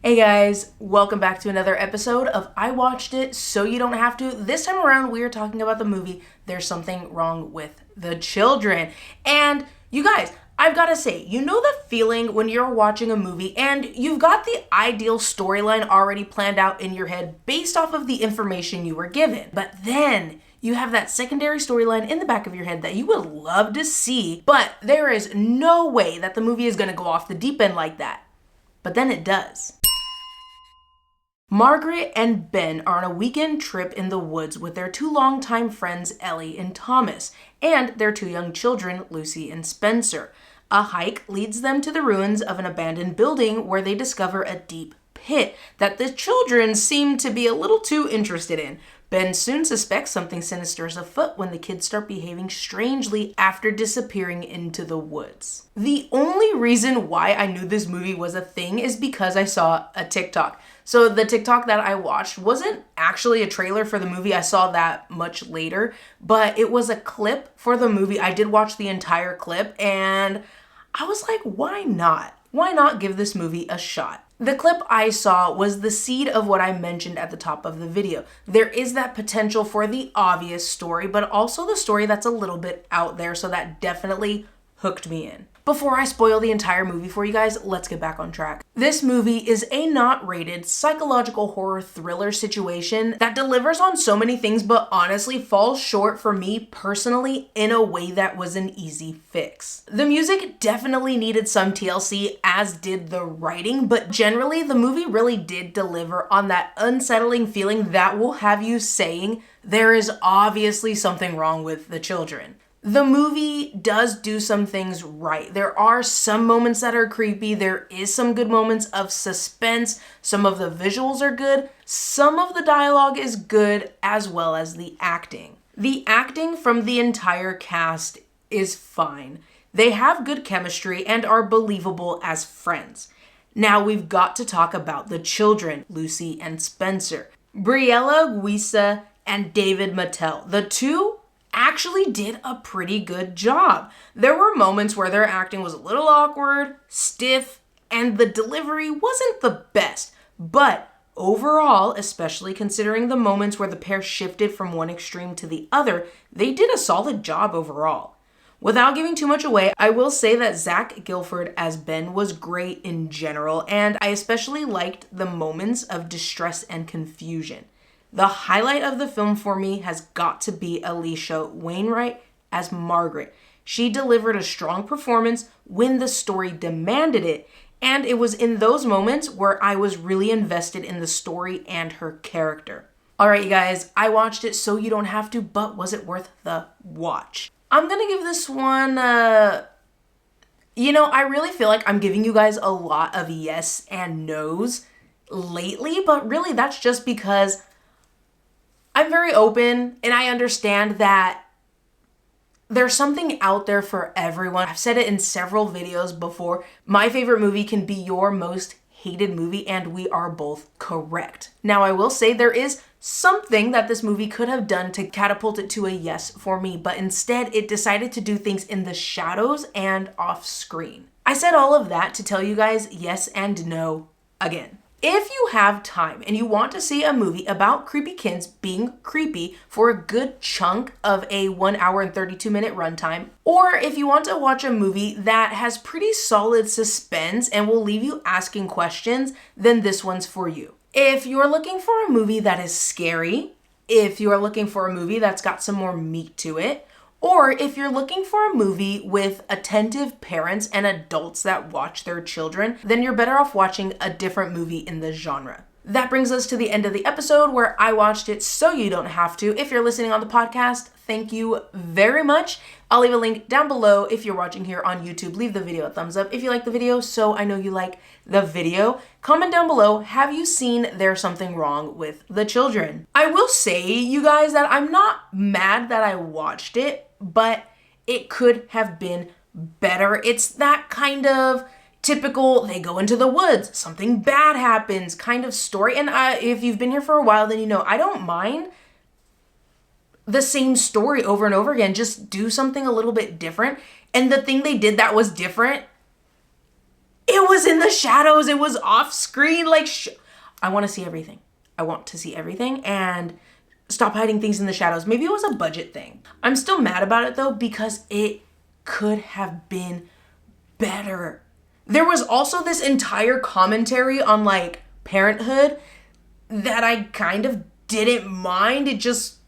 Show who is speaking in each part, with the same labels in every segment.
Speaker 1: Hey guys, welcome back to another episode of I Watched It So You Don't Have To. This time around, we are talking about the movie There's Something Wrong with the Children. And you guys, I've got to say, you know the feeling when you're watching a movie and you've got the ideal storyline already planned out in your head based off of the information you were given. But then you have that secondary storyline in the back of your head that you would love to see, but there is no way that the movie is going to go off the deep end like that. But then it does. Margaret and Ben are on a weekend trip in the woods with their two longtime friends, Ellie and Thomas, and their two young children, Lucy and Spencer. A hike leads them to the ruins of an abandoned building where they discover a deep pit that the children seem to be a little too interested in. Ben soon suspects something sinister is afoot when the kids start behaving strangely after disappearing into the woods. The only reason why I knew this movie was a thing is because I saw a TikTok. So the TikTok that I watched wasn't actually a trailer for the movie. I saw that much later, but it was a clip for the movie. I did watch the entire clip and I was like, why not? Why not give this movie a shot? The clip I saw was the seed of what I mentioned at the top of the video. There is that potential for the obvious story, but also the story that's a little bit out there, so that definitely hooked me in. Before I spoil the entire movie for you guys, let's get back on track. This movie is a not rated psychological horror thriller situation that delivers on so many things but honestly falls short for me personally in a way that was an easy fix. The music definitely needed some TLC, as did the writing, but generally the movie really did deliver on that unsettling feeling that will have you saying there is obviously something wrong with the children. The movie does do some things right. There are some moments that are creepy. There is some good moments of suspense. Some of the visuals are good. Some of the dialogue is good, as well as the acting. The acting from the entire cast is fine. They have good chemistry and are believable as friends. Now we've got to talk about the children, Lucy and Spencer. Briella Guisa and David Mattel. The two actually did a pretty good job. There were moments where their acting was a little awkward, stiff, and the delivery wasn't the best. But overall, especially considering the moments where the pair shifted from one extreme to the other, they did a solid job overall. Without giving too much away, I will say that Zach Gilford as Ben was great in general, and I especially liked the moments of distress and confusion. The highlight of the film for me has got to be Alicia Wainwright as Margaret. She delivered a strong performance when the story demanded it, and it was in those moments where I was really invested in the story and her character. Alright you guys, I watched it so you don't have to, but was it worth the watch? I'm gonna give this one, I really feel like I'm giving you guys a lot of yes and no's lately, but really that's just because I'm very open and I understand that there's something out there for everyone. I've said it in several videos before. My favorite movie can be your most hated movie, and we are both correct. Now, I will say there is something that this movie could have done to catapult it to a yes for me, but instead it decided to do things in the shadows and off screen. I said all of that to tell you guys yes and no again. If you have time and you want to see a movie about creepy kids being creepy for a good chunk of a 1 hour and 32-minute runtime, or if you want to watch a movie that has pretty solid suspense and will leave you asking questions, then this one's for you. If you're looking for a movie that is scary, if you're looking for a movie that's got some more meat to it, or if you're looking for a movie with attentive parents and adults that watch their children, then you're better off watching a different movie in the genre. That brings us to the end of the episode where I watched it so you don't have to. If you're listening on the podcast, thank you very much. I'll leave a link down below. If you're watching here on YouTube, leave the video a thumbs up if you like the video, so I know you like the video. Comment down below, have you seen There's Something Wrong with the Children? I will say, you guys, that I'm not mad that I watched it, but it could have been better. It's that kind of typical, they go into the woods, something bad happens kind of story. And if you've been here for a while, then you know I don't mind the same story over and over again. Just do something a little bit different. And the thing they did that was different, It was in the shadows. It was off screen. Like, I want to see everything. I want to see everything and stop hiding things in the shadows. Maybe it was a budget thing. I'm still mad about it though because it could have been better. There was also this entire commentary on like parenthood that I kind of didn't mind. It was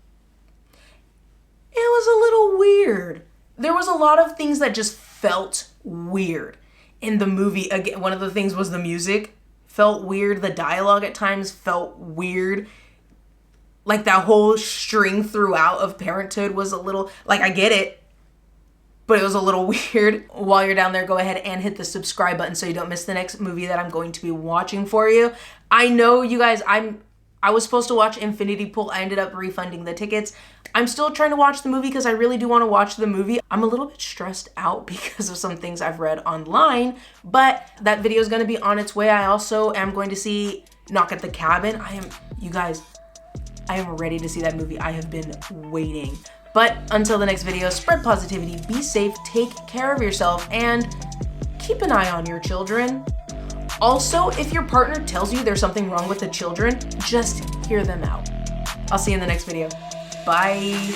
Speaker 1: a little weird. There was a lot of things that just felt weird in the movie. Again, one of the things was the music felt weird. The dialogue at times felt weird. Like that whole string throughout of parenthood was a little, like, I get it, but it was a little weird. While you're down there, go ahead and hit the subscribe button so you don't miss the next movie that I'm going to be watching for you. I know you guys, I was supposed to watch Infinity Pool. I ended up refunding the tickets. I'm still trying to watch the movie because I really do want to watch the movie. I'm a little bit stressed out because of some things I've read online, but that video is going to be on its way. I also am going to see Knock at the Cabin. You guys, I am ready to see that movie. I have been waiting. But until the next video, spread positivity, be safe, take care of yourself, and keep an eye on your children. Also, if your partner tells you there's something wrong with the children, just hear them out. I'll see you in the next video. Bye.